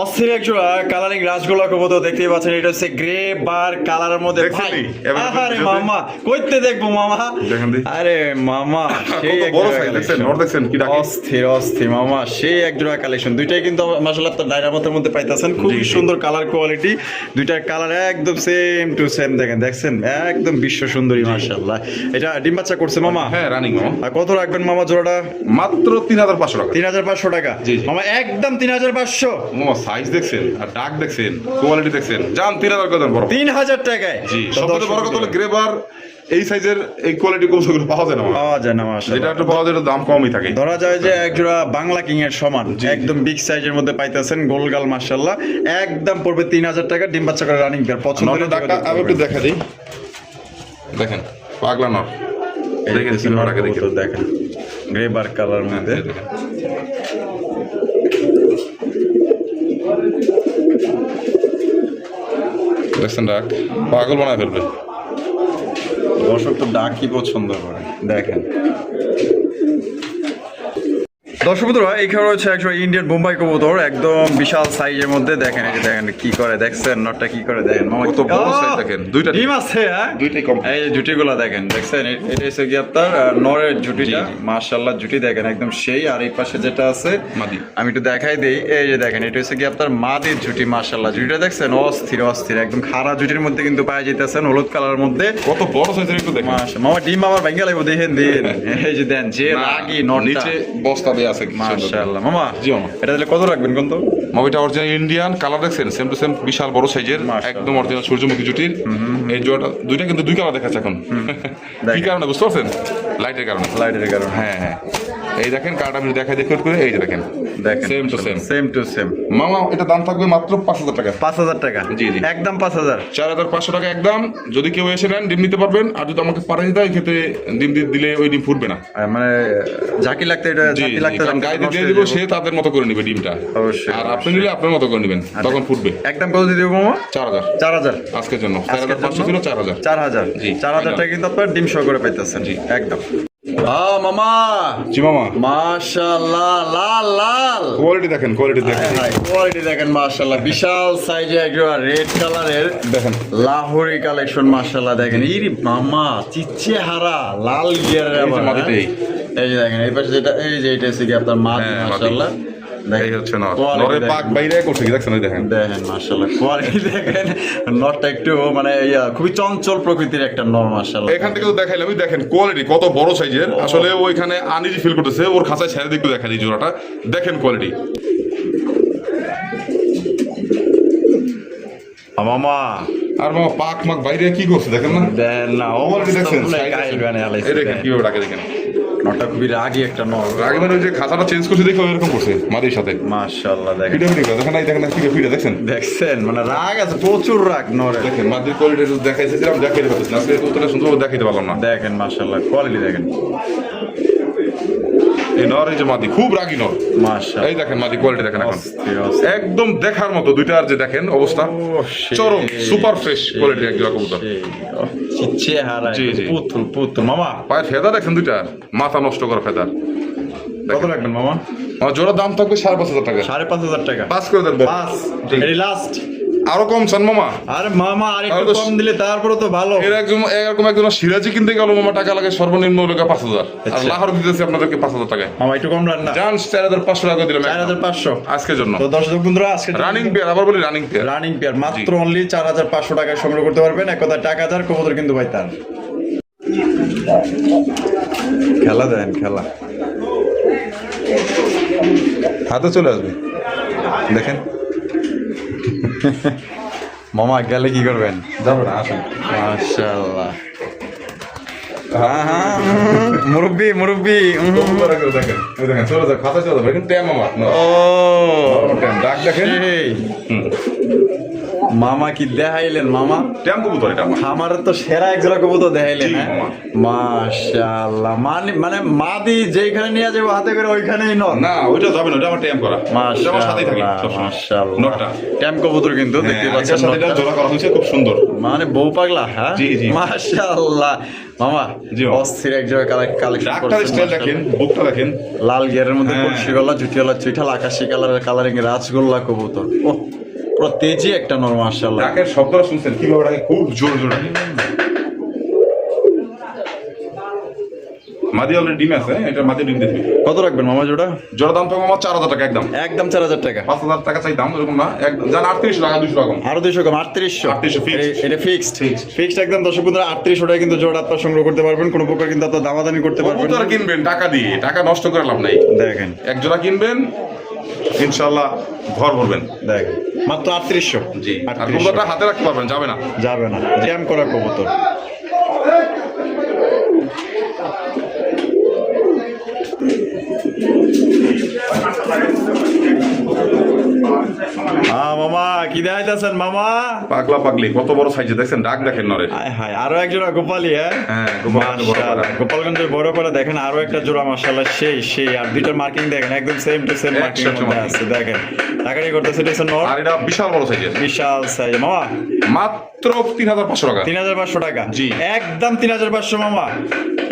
অস্থির একজোড়া কালারিং রাজগোলা কবুতর দেখতেই পাচ্ছেন। এটা হচ্ছে গ্রে বার কালারের মধ্যে। দেখছেন ভাই নি? এবার আরে মামা কইতে দেখবো মামা, দেখেন দি। আরে মামা সেই কত বড় সাইজ দেখছেন, নর দেখছেন কি ডাকে। অস্থির অস্থির মামা, সেই একজোড়া কালেকশন। দুইটাই কিন্তু মাশাআল্লাহ আপনার ডায়নামোতের মধ্যে পাইতেছেন। খুবই সুন্দর কালার কোয়ালিটি, দুইটার কালার একদম সেম টু সেম। দেখছেন একদম বিশ্ব সুন্দরী মাশাআল্লাহ। এটা ডিম বাচ্চা করছে মামা? হ্যাঁ রানিং মামা। আর কত রাখবেন মামা জোড়াটা? মাত্র 3,500 টাকা। 3,500 টাকা? জি, জি। মামা একদম 3,500। মামা সাইজ দেখছেন আর ডাক দেখছেন, কোয়ালিটি দেখছেন, জান 3,000 করে দেন বড়। 3,000 টাকায়? জি, সবথেকে বড় কথা হলো গ্রেবার এই সাইজের এই কোয়ালিটি কবুতরগুলো পাওয়া যায় না মামা। পাওয়া যায় না মাশাআল্লাহ। এটা একটু পাওয়া যায়, দাম কমই থাকে। ধরা যায় যে একজোড়া বাংলা কিং এর সমান, একদম বিগ সাইজের মধ্যে পাইতেছেন, গোলগাল মাশাআল্লাহ। একদম পড়বে 3,000 টাকা, ডিম বাচ্চা করে রানিং পেয়ার। পছন্দ হলে ডাকটা আমি একটু দেখা দিই, দেখেন পাগলা নর, দেখেন কি নরটাকে দেখেন, দেখেন গ্রে বার কালার মধ্যে। দেখছেন ডাক পাগল বানায় ফেলবে। দর্শক তো ডাক কি পছন্দ করে দেখেন। দর্শক বন্ধুরা এইখানে রয়েছে একজন ইন্ডিয়ান বোম্বাই কবুতর, একদম বিশাল সাইজের মধ্যে। দেখেন এই যে দেখেন কি করে, দেখছেন নটটা কি করে দেখেন মামা, কত বড় size দেখেন, দুইটা ডিম আছে। হ্যাঁ দুইটাই কম। এই যে জুটিগুলো দেখেন, দেখছেন এটা হচ্ছে কি আপনার নরের জুটিটা, মাশাআল্লাহ জুটি দেখেন একদম সেই। আর এই পাশে যেটা আছে মাদি, আমি একটু দেখাই দেই, এই যে দেখেন এটা হচ্ছে কি আপনার মাদির জুটি, মাশাআল্লাহ জুটিটা দেখছেন অস্থির অস্থির, একদম খাড়া জুটির মধ্যে কিন্তু পাওয়া যাইতেছেন, হলুদ কালারের মধ্যে। কত বড় সাইজের একটু দেখেন। মামা ডিম আবার ভেঙে লাগবো দেখেন দিন, এই যে দেন যে লাগি নটটা নিচে বস্তা দিয়ে আছে। মাশাআল্লাহ মামা। জি মামা, এটা তাহলে কত রাখবেন কোন তো? মাবিটা অরিজিনাল ইন্ডিয়ান কালার দেখছেন, সেম টু সেম বিশাল বড় সাইজের, একদম অরিজিনাল সূর্যমুখী জুটির। এই জোড়াটা দুইটা কিন্তু দুই কালার দেখাচ্ছে এখন। কি কারণে বুঝতে পারছেন? লাইটের কারণে। লাইটের কারণ, হ্যাঁ হ্যাঁ, এই দেখেন কার্ড আমি দেখাই দেখে করে, এই যে দেখেন দেখেন same to same. Same to same. মামা এটা দাম থাকবে মাত্র 5,000 টাকা। 5,000 টাকা? জি জি, একদম 5,000। 4,500 টাকা একদম। যদি কেউ এসে নেন ডিম নিতে পারবেন, আর যদি আমাকে পাঠিয়ে দেয় ক্ষেত্রে ডিম দিলে ওই ডিম ফুটবে না। মানে ঝাঁকি লাগতে এটা জি ঝাঁকি জি, লাগতে কারণ গায়ে দিয়ে দিব, সে তাদের মতো করে নিবে ডিমটা। অবশ্যই। আর আপনি নিলে আপনার মতো করে নেবেন, তখন ফুটবে। একদম কত দিয়ে দেবো মামা? 4,000 4,000 আজকের জন্য। 4,500 ছিল 4,000। 4,000 জি, 4,000 টাকা কিন্তু আপনার ডিম সহ করে পাইতেছেন। জি একদম। মামা জি মামা, মাশাআল্লাহ, লাল লাল কোয়ালিটি দেখেন, কোয়ালিটি দেখেন, কোয়ালিটি দেখেন মাশাআল্লাহ, বিশাল সাইজে একজন রেড কালারের দেখেন লাহোরি কালেকশন মাশাআল্লাহ। দেখেন ইরি মামা চিচ্ছে হারা লাল গিয়ারের এই যে আবার, মাদিটা এই। এই যে দেখেন এই পাশে যেটা, এই যে এটা হচ্ছে কি আপনার মাদি হ্যাঁ, মাদি। মাশাআল্লাহ। এই হচ্ছে নর, নরের পাক বাইরে করছে কি দেখছেন, ওই দেখেন দেখেন মাশাআল্লাহ কোয়ালিটি দেখেন। নরটা একটু মানে খুবই চঞ্চল প্রকৃতির একটা নর মাশাআল্লাহ। এখান থেকে তো দেখাইলাম, আমি দেখেন কোয়ালিটি কত বড় সাইজের। আসলে ওইখানে আনইজি ফিল করতেছে, ওর খাঁচায় ছেড়ে দিকে দেখা দিই জোড়াটা, দেখেন কোয়ালিটি। মামা আর মামা পাক মাক বাইরে কি করছে দেখেন না, দেন না কোয়ালিটি দেখছেন, কাইল বানে আলাইছে। এই দেখেন কিভাবে ডাকে দেখেন। নরটা খুবই রাগী একটা নর, আগে মানে ওই যে খাঁচাটা চেঞ্জ করছে দেখে এরকম করছে মাদির সাথে। মাশাআল্লাহ দেখেন ফিটা ফিটা দেখেন না, এই দেখেন না ফিটা দেখছেন, দেখছেন মানে রাগ আছে, প্রচুর রাগ নরে। দেখেন মাদির কোয়ালিটি দেখাইছিলাম, দেখাইতে পারতেছি না, আজকে উত্তরটা সুন্দর দেখাইতে পারলাম না। দেখেন মাশাআল্লাহ কোয়ালিটি দেখেন এই নর, এই যে মাদি খুব রাগী নর, মাশাআল্লাহ। এই দেখেন মাদি কোয়ালিটি দেখেন এখন অস্থির, অস্থির। একদম দেখার মতো। দুইটা আর যে দেখেন অবস্থা চরম সুপার ফ্রেশ কোয়ালিটির এক জোড়া কবুতর। চিচ্ছে হারা জি, জি। পুতুল পুতুল। মামা পায়ের ফেদা দেখেন দুইটা, মাথা নষ্ট করা ফেদা। কত রাখবেন মামা? আমার জোড়ার দাম থাকবে 5,500 টাকা। 5,500 টাকা? পাস করে দেন, পাঁচ জি। এটি লাস্ট? আরো কম চান মামা? আরে মামা আর একটু তাহলে তো কম দিলে তারপরে তো ভালো। এরকম একজন সিরাজি কিনতে গেল মামা, টাকা লাগে সর্বনিম্ন টাকা 5,000, আর লাহোর দিতেছি আপনাদেরকে 5,000 টাকায়। মামা একটু কম রান না? জান 4,500 টাকা দিলাম 4,500 আজকের জন্য। তো দর্শক বন্ধুরা আজকে রানিং পেয়ার, আবার বলি রানিং পেয়ার, রানিং পেয়ার মাত্র অনলি 4,500 টাকায় সংগ্রহ করতে পারবেন। এক কথা টাকা হাজার কবুতর কিন্তু ভাই তার। খেলা দেন খেলা, হাতে চলে আসবে দেখেন। মামা গেলে কি করবেন? যাবে না, আসেন। মাশাআল্লাহ। হ্যাঁ হ্যাঁ মুরব্বি মুরব্বি। দেখেন এই দেখেন চলে যাবে, খাতা চলে যাবে, কিন্তু ট্যাম আমার ও ট্যাম ডাক দেখেন। সেই। মামা কি দেখাইলেন মামা? ট্যাম কবুতর এটা আমার। আমার তো সেরা এক জোড়া কবুতর দেখাইলেন। জি, হ্যাঁ মামা। মাশাআল্লাহ। মানে মাদি যেখানে নিয়ে যাবো হাতে করে ওইখানেই নর। না ওইটা যাবে না, ওটা আমার ট্যাম করা, ওটা আমার সাথেই থাকে মাশাআল্লাহ মাশাআল্লাহ। নটটা ট্যাম কবুতর কিন্তু দেখতে পাচ্ছেন সাথে নটটা। জোড়া করা হয়েছে, খুব সুন্দর। মানে বউ পাগলা। হ্যাঁ জি, জি। মাশাআল্লাহ মামা জি, মামা। অস্থির এক জোড়া কালেকশন ডাকটার স্টাইল দেখেন, বুকটা দেখেন, লাল গিয়ারের মধ্যে হ্যাঁ। কলসি গলা, জুটিওয়ালা চুইঠাল, আকাশি কালারের কালারিং রাজগোল্লা কবুতর। ও পুরো তেজি একটা নর মাশাআল্লাহ। ডাকের শব্দটা শুনছেন কিভাবে ডাকে, খুব জোর জোর ডাকে। মাদি অলরেডি ডিম আছে, এটা মাদি ডিম দিতে। কত রাখবেন মামা জোড়া? জোড়া দাম পাবো আমার 4,000 টাকা একদম। একদম 4,000 টাকা? 5,000 টাকা চাই দাম, এরকম না একদম। জান 38 টাকা, 200 টাকা কম। আরো 200 কম, 3800। 3800 fixed। এটা ফিক্সড ফিক্সড একদম। দর্শক বন্ধুরা 3800 টাকা কিন্তু জোড়া আপনারা সংগ্রহ করতে পারবেন, কোনো প্রকার কিন্তু আপনারা দামাদামি করতে পারবেন কবুতর না। কিনবেন টাকা দিয়ে, টাকা নষ্ট করে লাভ নাই। দেখেন এক জোড়া কিনবেন ইনশাআল্লাহ ঘর ভরবেন। দেখেন মাত্র 3800। জি, আর 3800 কবুতরটা হাতে রাখতে পারবেন, যাবে না। যাবে না, জ্যাম করা কবুতর। মামা কি দেখাইতেছেন মামা? পাগলা পাগলি কত বড় সাইজে দেখছেন, ডাক দেখেন নরে। হায় হায়, আরো এক জোড়া গোপালি। হ্যাঁ, গোপালগঞ্জের বড় মাশাআল্লাহ, পাড়া। গোপালগঞ্জের বড় পাড়া দেখেন আরো একটা জোড়া মাশাআল্লাহ সেই সেই। আর দুইটার মার্কিং দেখেন একদম সেম টু সেম মার্কিং 100 মধ্যে আছে। দেখেন টাকারি করতেছে এটা হচ্ছে নর, আর এটা বিশাল বড় সাইজের, বিশাল সাইজ মামা। মাত্র 3,500 টাকা। 3,500 টাকা, জি। একদম 3,500 মামা।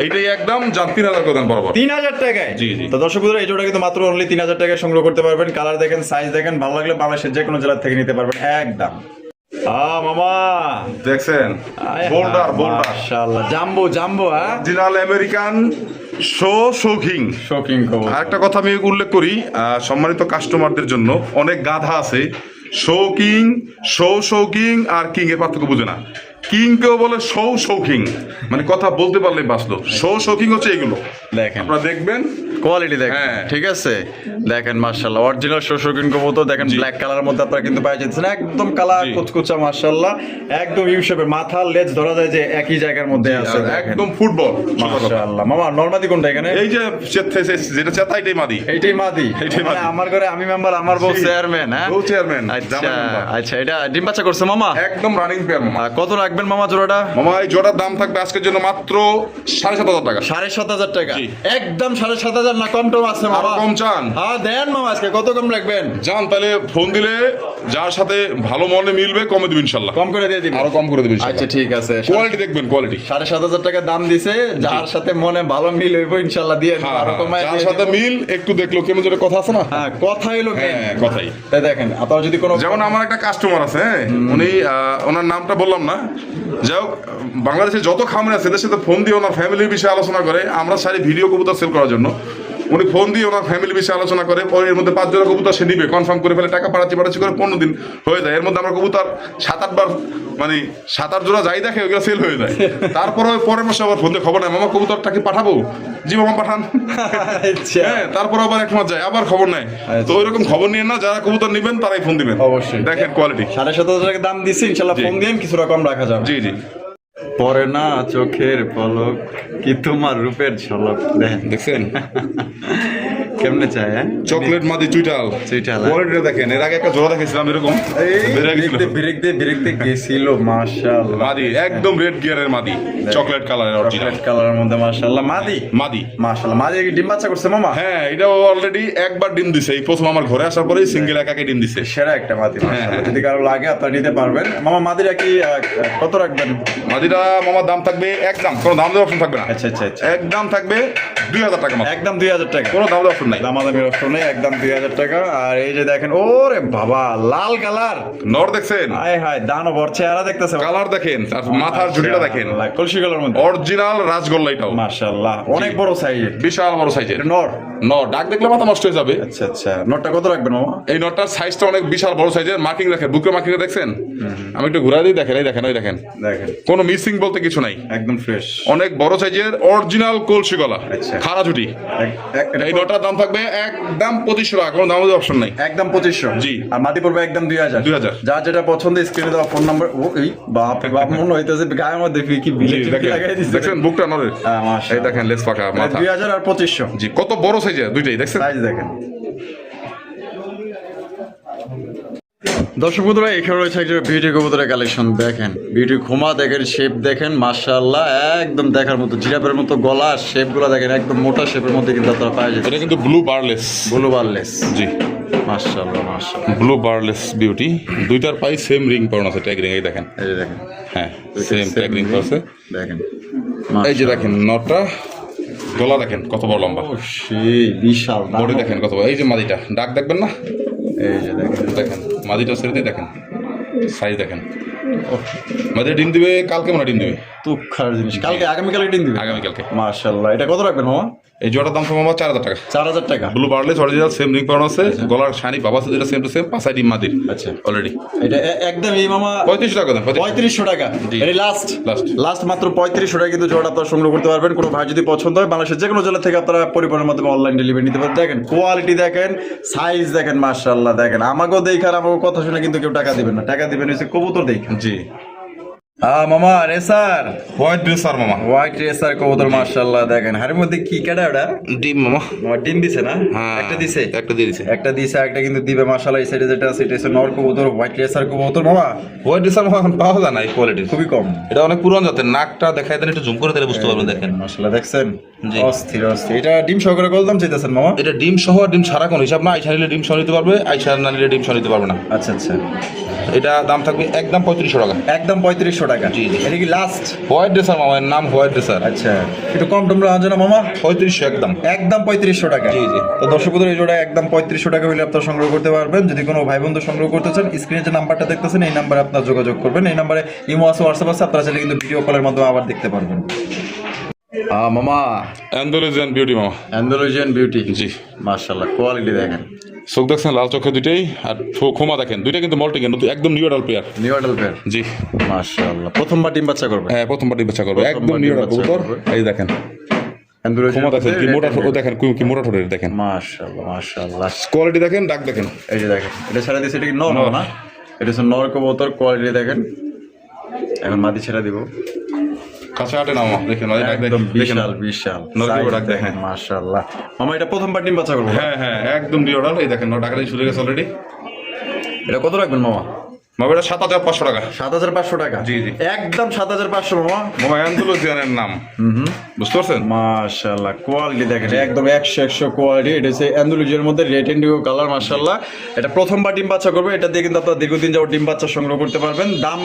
এইটাই একদম যান 3,000 করে দেন বরাবর। 3,000 টাকায়। জি, জি। তো দর্শক বন্ধুরা এই জোড়া কিন্তু মাত্র অনলি 3,000 টাকায় সংগ্রহ করতে পারবেন। কালার দেখেন, সাইজ দেখেন, ভালো লাগলে বাংলাদেশের যে কোনো জেলা থেকে নিতে পারবেন একদম। মামা দেখছেন বোল্ডার, মাশাআল্লাহ, জাম্বো জাম্বো, অরিজিনাল আমেরিকান শৌখিন। শৌখিন খবর। আরেকটা কথা আমি উল্লেখ করি সম্মানিত কাস্টমারদের জন্য, অনেক গাধা আছে শৌকিং, শৌকিং আর কিং এর পার্থক্য বুঝে না। কিং কেও বলে শৌখিন, মানে কথা বলতে পারলে বাঁচলো। শৌখিন হচ্ছে এগুলো, দেখেন আপনারা দেখবেন কোয়ালিটি দেখেন, হ্যাঁ। ঠিক আছে, দেখেন মাশাআল্লাহ অরিজিনাল শৌখিন কবুতর দেখেন, ব্ল্যাক কালারের মধ্যে আপনারা কিন্তু পাই যাচ্ছেন, একদম কালার জি। কুচকুচা মাশাআল্লাহ, একদম ইউ শেপের, মাথা লেজ ধরা যায় যে একই জায়গার মধ্যে আছে, একদম ফুটবল। মাশাআল্লাহ। মামা নরমাদি কোনটা এখানে? এই যে যেটা চেতা এটাই মাদি। এইটাই মাদি। এইটাই মানে মাদি। আমার ঘরে আমি মেম্বার, আমার বউ চেয়ারম্যান। হ্যাঁ, বউ চেয়ারম্যান। আচ্ছা আচ্ছা, এটা ডিম বাচ্চা করছে মামা? একদম রানিং পেয়ার মামা। কত রাখবেন মামা জোড়াটা? মামা এই জোড়ার দাম থাকবে আজকের জন্য মাত্র 7,500 টাকা। 7,500 টাকা, জি। একদম 7,500 না কম টম আছে মামা? আরো কম চান? হ্যাঁ দেন মামা, আজকে কত কম রাখবেন? যান তাহলে ফোন দিলে যার সাথে ভালো মনে মিলবে কমে দিবেন ইনশাল্লাহ। কম করে দিয়ে দিবেন? আরো কম করে দিবেন আচ্ছা ঠিক আছে। কোয়ালিটি দেখবেন, কোয়ালিটি। 7,500 টাকা দাম দিছে, যার সাথে মনে ভালো মিল হইব ইনশাল্লাহ দিয়ে দিবো, আরো কমায় যার দিয়ে সাথে দিবো। মিল একটু দেখলো কেমন যেটা কথা আছে না। হ্যাঁ কথা হইলো কেন? হ্যাঁ কথাই। তাই দেখেন আপনারা যদি কোনো যেমন আমার একটা কাস্টমার আছে, হ্যাঁ, উনি ওনার নামটা বললাম না, যাই হোক বাংলাদেশে যত খামার আছে এদের সাথে ফোন দিয়ে ওনার ফ্যামিলির বিষয়ে আলোচনা করে। আমরা সারি ভিডিও কবুতর সেল করার জন্য উনি ফোন দিয়ে ওনার ফ্যামিলির বিষয়ে আলোচনা করে, পরে এর মধ্যে 5 জোড়া কবুতর সে দিবে, কনফার্ম করে ফেলে, টাকা পাঠাচ্ছি করে 15 দিন হয়ে যায়। এর মধ্যে আমরা কবুতর 7-8 বার, মানে 7-8 জোড়া যাই দেখে ওইগুলো সেল হয়ে যায়। তারপরে পরের মাসে আবার ফোন দিয়ে খবর নেয়, মামা কবুতরটা কি পাঠাবো? জি মামা পাঠান। আচ্ছা হ্যাঁ, তারপর আবার 1 মাস যায়, আবার খবর নেয়। তো ওইরকম খবর নিয়ে না, যারা কবুতর নেবেন তারাই ফোন দিবেন। অবশ্যই। দেখেন কোয়ালিটি। 7,500 টাকা দাম দিছি, ইনশাল্লাহ জি। ফোন দিন কিছু রকম রাখা যাবে। জি জি। পরে না চোখের পলক কি তোমার রূপের ঝলক, দেখেন দেখছেন কেমনে চায়, হ্যাঁ চকলেট মাদি চুইটাল। চুইটাল, কোয়ালিটিটা দেখেন, এর আগে একটা জোড়া দেখেছিলাম এরকম বেড়ে গেছিল। বিরেকতে গেছিল মাশাআল্লাহ, মাদি একদম রেড গিয়ারের মাদি, চকলেট কালারের অরিজিনাল চকলেট কালারের মধ্যে মাশাআল্লাহ মাদি। মাদি। মাশাআল্লাহ, মাদি কি ডিম বাচ্চা করছে মামা? হ্যাঁ, এটা অলরেডি একবার ডিম দিছে, এই প্রথম আমার ঘরে আসার পরেই সিঙ্গেল একাকে ডিম দিছে। সেরা একটা মাদি মাশাআল্লাহ, যদি কারো লাগে আপনারা নিতে পারবেন। মামা মাদিরা কি কত রাখবেন? মাদিটা মামার দাম থাকবে একদম, কোনো দাম দেওয়ার অপশন থাকবে না। আচ্ছা আচ্ছা আচ্ছা, একদম থাকবে 2,000 টাকা মাত্র। একদম 2,000 টাকা, কোনো দাম দেওয়ার অপশন নাই। দামাদামির অপশন নেই, একদম 2,000 টাকা। আর এই যে দেখেন, ওরে বাবা লাল কালার, নর দেখছেন, হায় হায় দানবর চেহারা দেখতেছে, কালার দেখেন, আর মাথার ঝুড়িটা দেখেন, কলসি কালার মধ্যে অরিজিনাল রাজগোল্লা এটাও। মাশাআল্লাহ, অনেক বড় সাইজের, বিশাল বড় সাইজের নর। নর। ডাক দেখলে মাথা নষ্ট হয়ে যাবে। আচ্ছা আচ্ছা, নটটা কত রাখবেন মামা? এই নটটার সাইজটা অনেক বিশাল বড় সাইজের, মার্কিং দেখেন, বুকে মার্কিং দেখছেন। আমি একটু ঘুরাই দিই, দেখেন, এই দেখেন, ওই দেখেন, দেখেন কোনো মিসিং বলতে কিছু নাই, একদম ফ্রেশ, অনেক বড় সাইজের অরিজিনাল কলসি গলা, আচ্ছা। খাড়া ঝুটি। এই নটার দাম থাকবে একদম 2,500 টাকা, কোনো দামের অপশন নাই। একদম 2,500। জি। আর মাটি পড়বে একদম 2,000। 2,000। যার যেটা পছন্দ স্ক্রিনে দেওয়া ফোন নাম্বার। ও এই বাপ রে বাপ, মনে হইতেছে গায়ের মধ্যে কি বিলে জি, দেখেন, লাগাই দিছে। দেখছেন বুকটা নরের, এই দেখেন লেস পাকা মাথা। 2,000 আর 2,500। জি, কত বড় সাইজের দুইটাই, দেখছেন সাইজ দেখেন। দর্শক বন্ধুরা, এখানে রয়েছে একটা বিউটি কবুতরের কালেকশন, দেখেন বিউটি খোমা দেখেন, শেপ দেখেন মাশাআল্লাহ, একদম দেখার মতো, জিরাফের মতো গলা, শেপগুলো দেখেন একদম মোটা শেপের মধ্যে কিন্তু আপনারা পাওয়া যায়। এটা কিন্তু ব্লু বারলেস। ব্লু বারলেস, জি মাশাআল্লাহ মাশাআল্লাহ, ব্লু বারলেস বিউটি। দুইটার পাই সেম রিং পরানো আছে, ট্যাগ রিং, এই দেখেন। এই যে দেখেন, হ্যাঁ, সেম ট্যাগ রিং আছে, দেখেন এই যে দেখেন নটটা, গলা দেখেন কত বড় লম্বা, ও সেই বিশাল বডি দেখেন কত বড়। এই যে মাদিটা, ডাক দেখবেন না, এই যে দেখেন, দেখেন মাদিটা ছেড়ে দিয়ে দেখেন সাইজ দেখেন। মাদিটা ডিম দিবে কালকে, মনে হয় ডিম দিবে, তুখার জিনিস, কালকে আগামীকালকে দিন দিবে, আগামীকালকে। মাশাআল্লাহ। এটা কত রাখবেন মামা? এই জোড়ার দাম কমাবো 4,000 টাকা। 4,000 টাকা। ব্লু বার্লেস অরিজিনাল সেম রিং পরানো আছে, গলার শাড়ি বাবা আছে যেটা সেম টু সেম, পাঁচাই ডিম মাদির আচ্ছা, অলরেডি। এটা একদম এই মামা 35 টাকা দাম, 3500 টাকা। জি। এটা লাস্ট Last। লাস্ট মাত্র 3500 টাকা কিন্তু জোড়া আপনারা সংগ্রহ করতে পারবেন। কোনো ভাই যদি পছন্দ হয় বাংলাদেশের যে কোনো জেলা থেকে আপনারা পরিবহনের মাধ্যমে অনলাইন ডেলিভারি নিতে পারেন। দেখেন কোয়ালিটি দেখেন, সাইজ দেখেন মাশাআল্লাহ, দেখেন আমাকেও দেখার, আমাকে কথা শুনে কিন্তু কেউ টাকা দিবেন না, টাকা দিবেন হচ্ছে কবুতর দেখেন। জি। মামা রেসার, হোয়াইট ড্রেসার মামা, হোয়াইট রেসার কবুতর মাশাআল্লাহ, দেখেন হাড়ির মধ্যে কি কাটা ওটা? ডিম মামা। মামা ডিম দিছে না? হ্যাঁ, একটা দিছে, একটা দিয়ে দিছে। একটা দিছে, একটা কিন্তু দিবে মাশাআল্লাহ। এই সাইডে যেটা আছে এটা হচ্ছে নর কবুতর, হোয়াইট রেসার কবুতর মামা, হোয়াইট ড্রেসার মামা এখন পাওয়া যায় না এই কোয়ালিটির, খুবই কম। এটা অনেক পুরান জাতের। নাকটা দেখাই দেন, একটু জুম করে দিলে বুঝতে পারবেন, দেখেন মাশাআল্লাহ, দেখছেন জি। অস্থির অস্থির। এটা ডিম সহকারে কত দাম চাইতেছেন মামা? এটা ডিম সহ আর ডিম ছাড়া কোনো হিসাব না। আইসা নিলে ডিম সহ নিতে পারবে, আইসা না নিলে ডিম সহ নিতে পারবে না। আচ্ছা আচ্ছা, এটা দাম থাকবে একদম 3500 টাকা। একদম 3500 টাকা। জি, জি। এটা কি লাস্ট? হোয়াইট ড্রেসার মামা, এর নাম হোয়াইট ড্রেসার। আচ্ছা, একটু কম টম রাখা যায় না মামা? 3500 একদম। একদম 3500 টাকা। জি, জি। তো দর্শক বন্ধুরা, এই জোড়া একদম 3500 টাকা হলে আপনারা সংগ্রহ করতে পারবেন। যদি কোনো ভাই বন্ধু সংগ্রহ করতে চান, স্ক্রিনে যে নাম্বারটা দেখতেছেন এই নাম্বারে আপনারা যোগাযোগ করবেন। এই নাম্বারে ইমো আছে, হোয়াটসঅ্যাপ আছে, আপনারা চাইলে কিন্তু ভিডিও কলের মাধ্যমে আবার দেখতে পারবেন। মামা, অ্যান্ডোলজিয়ান বিউটি মামা। Andalusian beauty. জি। মাশাআল্লাহ, কোয়ালিটি দেখেন। চোখ দেখছেন লাল চোখে দুইটাই, আর খোমা দেখেন দুইটা কিন্তু মল্টিং নতুন একদম new adult pair. New adult pair. জি। মাশাআল্লাহ, প্রথমবার ডিম বাচ্চা করবে। হ্যাঁ, প্রথমবার ডিম বাচ্চা করবে, প্রথমবার একদম নিউ ডিম অ্যাডাল্ট বাচ্চা কবুতর। করবে। এই দেখেন অ্যান্ডালুজিয়ান খোমা দেখেন কি মোটা, ও দেখেন কি মোটা ঠোঁটের দেখেন। মাশাআল্লাহ মাশাআল্লাহ। কোয়ালিটি দেখেন, ডাক দেখেন। এই যে দেখেন, এটা ছাড়া দিয়েছে, এটা কি নর নর। না? এটা হচ্ছে নর কবুতর, কোয়ালিটি দেখেন। এখন মাদি ছেড়ে দিব। কাছে আটে না মামা, দেখেন ওই ডাক একদম দেখেন। বিশাল বিশাল নর size কবুতর ডাক দেখেন। দেখেন, মাশাআল্লাহ। মামা, এটা প্রথমবার ডিম বাচ্চা করবে? হ্যাঁ হ্যাঁ, একদম নিউ অ্যাডাল্ট। এই দেখেন টাকা দিয়ে শুরু গেছে অলরেডি। এটা কত রাখবেন মামা? মামা এটা 7500 টাকা। 7500 টাকা। জি, জি। একদম 7500 মামা। মামা অ্যান্ডোলজিয়ানের নাম, বুঝতে পারছেন? মাশাআল্লাহ, কোয়ালিটি দেখেন একদম 100 কোয়ালিটি। এটা হচ্ছে অ্যান্ডালুজিয়ার মধ্যে রেড ইন্ডিগো কালার, মাশাআল্লাহ। এটা প্রথমবার ডিম বাচ্চা করবে। এটা দিয়ে কিন্তু আপনারা দীর্ঘদিন যাবত ডিম বাচ্চা সংগ্রহ করতে পারবেন। দাম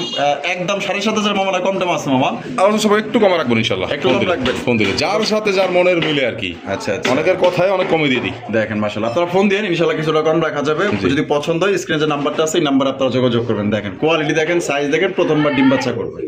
একদম 7500 মামা, না কম দাম আছে মামা? আমরা সবাই একটু কমে রাখবো ইনশাল্লাহ। একটু কম রাখবেন? ফোন দিলে যার সাথে যার মনের মিলে আর কি। আচ্ছা আচ্ছা, অনেকের কথায় অনেক কমে দিয়ে দিই। দেখেন মাশাআল্লাহ, আপনারা ফোন দিয়ে ইনশাআল্লাহ কিছুটা কম রাখা যাবে। যদি পছন্দ হয় স্ক্রিনে যে নাম্বারটা আছে এই নাম্বারে আপনারা যোগাযোগ করবেন। দেখেন কোয়ালিটি দেখেন, সাইজ দেখেন, প্রথমবার ডিম বাচ্চা করবে।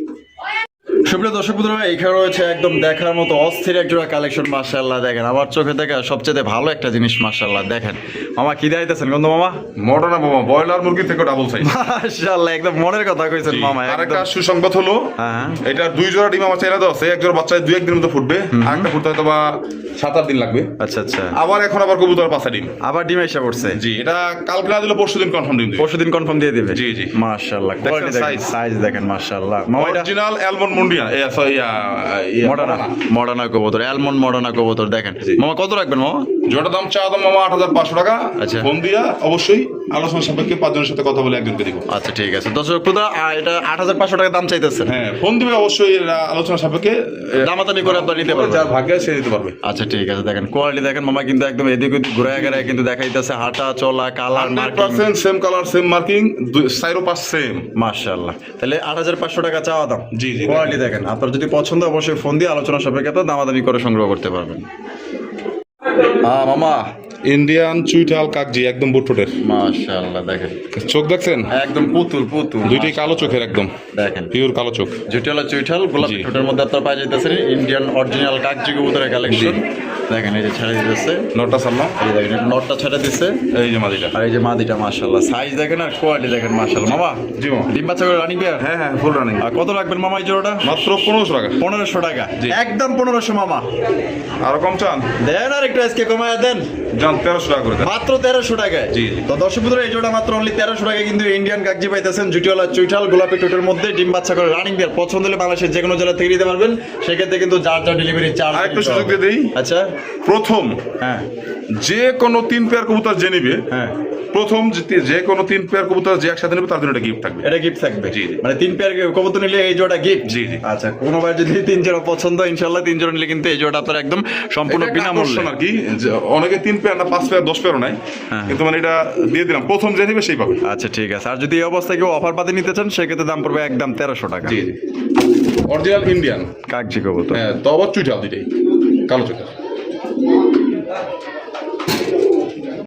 সুপ্রিয় দর্শক বন্ধুরা, এখানে রয়েছে একদম দেখার মতো অস্থির এক জোড়া কালেকশন, মাশাআল্লাহ। দেখেন আমার চোখে দেখা সবচেয়ে ভালো একটা জিনিস, মাশাআল্লাহ। দেখেন মামা, কি দিতেছেন গন্ধ মামা? মডার্ন মামা, ব্রয়লার মুরগি থেকে ডাবল সাইজ। মাশাআল্লাহ, একদম মনের কথা কইছেন মামা। আরেকটা একদম সুসংবাদ হলো, হ্যাঁ, এটা 2 জোড়া ডিম আমার চাইলে আছে। এক জোড়া বাচ্চা 2-1 দিনের মধ্যে ফুটবে, আরেকটা ফুটতে হয়তো বা 7-8 দিন লাগবে। আচ্ছা আচ্ছা, আবার এখন আবার কবুতর 5টা ডিম। আবার ডিম এসে পড়ছে। জি, এটা কালকে না দিলে পরশুদিন কনফার্ম ডিম দিবে। পরশুদিন কনফার্ম দিয়ে দিবে। জি, জি। মাশাআল্লাহ, দেখেন কোয়ালিটি দেখেন, size। সাইজ দেখেন, মাশাআল্লাহ। মামা, এটা অরিজিনাল অ্যালমন্ড মুন্ডিয়া, মডার্না কবুতর, অ্যালমন্ড মডার্না কবুতর। দেখেন মামা, কত রাখবেন মামা? জোড়া দাম চা দাম মামা 8500 টাকা। আচ্ছা। ফোন দিয়া অবশ্যই আলোচনা সাপেক্ষে 5 জনের সাথে কথা বলে একজনকে দিব। আচ্ছা ঠিক আছে দর্শক বন্ধুরা, এটা 8500 টাকা দাম চাইতেছেন। হ্যাঁ, ফোন দিবে অবশ্যই, আলোচনা সাপেক্ষে দামাদামি করে আপনারা নিতে পারবেন। যার ভাগ্যে সে দিতে পারবে। আচ্ছা ঠিক আছে, দেখেন কোয়ালিটি দেখেন মামা, কিন্তু একদম এদিক ওদিক ঘুরে ঘুরে কিন্তু দেখাইতেছে, হাঁটা চলা, colour, marking. 100% same colour, same marking, সাইরো পাস সেম। মাশাআল্লাহ, তাহলে 8500 টাকা চাওয়া দাম। জি, জি। কোয়ালিটি দেখেন, আপনার যদি পছন্দ অবশ্যই ফোন দিয়ে আলোচনা সাপেক্ষে দামাদামি করে সংগ্রহ করতে পারবেন। মামা, ইন্ডিয়ান চুইটাল কাকজি, একদম বুটফুটের। মাশাআল্লাহ, দেখেন চোখ দেখছেন, একদম পুতুল পুতুল। দুইটাই কালো চোখের, একদম দেখেন পিওর কালো চোখ। জুটিয়ালা চুইঠাল গোলাপি জি। ঠোঁটের মধ্যে আপনারা পাই যাইতেছেন ইন্ডিয়ান অরিজিনাল কাকজি কবুতরের কালেকশন। দেখেন এই যে ছেড়ে দিতেছে, নটা সাল্লাম। এই যে দেখেন নটটা ছেড়ে দিচ্ছে, এই যে মাদিটা। আর এই যে মাদিটা, মাশাআল্লাহ। সাইজ দেখেন আর কোয়ালিটি দেখেন, মাশাআল্লাহ। মামা, জি মামা। ডিম বাচ্চা করে রানিং পেয়ার। হ্যাঁ হ্যাঁ, ফুল রানিং। আর কত রাখবেন মামা এই জোড়াটা? মাত্র 1500 টাকা। 1500 টাকা। জি। একদম 1500 মামা। আরো কম চান? দেন আর একটু আজকে কমায় দেন, যান 1300 টাকা করে দেন। মাত্র 1300 টাকায়। জি, জি। তো দর্শক বন্ধুরা, এই জোড়া মাত্র অনলি 1300 টাকায় কিন্তু ইন্ডিয়ান কাকজি পাইতেছেন, জুটিওয়ালা চুইঠাল গোলাপি ঠোঁটের মধ্যে ডিম বাচ্চা করে রানিং পেয়ার। পছন্দ হলে বাংলাদেশের যে কোনো জেলা থেকে নিতে পারবেন, সেক্ষেত্রে কিন্তু যার যার ডেলিভারি চার্জ। আরেকটু সুযোগ দিয়ে দেই। আচ্ছা, প্রথম হ্যাঁ যে কোনো 3 পেয়ার কবুতর যে নিবে, হ্যাঁ, প্রথম যে কোনো 3 পেয়ার কবুতর যে একসাথে নেবে তার জন্য একটা গিফট থাকবে। এটা গিফট থাকবে। জি, জি। মানে 3 পেয়ার কবুতর নিলে এই জোড়া গিফট। জি, জি। আচ্ছা, কোনো ভাই যদি 3 জোড়া পছন্দ, ইনশাআল্লাহ 3 জোড়া নিলে কিন্তু এই জোড়া আপনার একদম সম্পূর্ণ এটা একটা বিনামূল্যে। আকর্ষণ আর কি, যে অনেকে 3 পেয়ার না 5 পেয়ার 10 পেয়ারও নাই, হ্যাঁ। কিন্তু মানে এটা দিয়ে দিলাম, প্রথম যে নিবে সেই পাবে। আচ্ছা ঠিক আছে, আর যদি এই অবস্থায় কেউ অফার পাতে নিতে চান, সেক্ষেত্রে দাম পড়বে একদম 1300 টাকা। জি, জি। অরিজিনাল ইন্ডিয়ান, কাকজি কবুতর। হ্যাঁ, তো আবার চুইটাল দুইটাই কালো চোখের।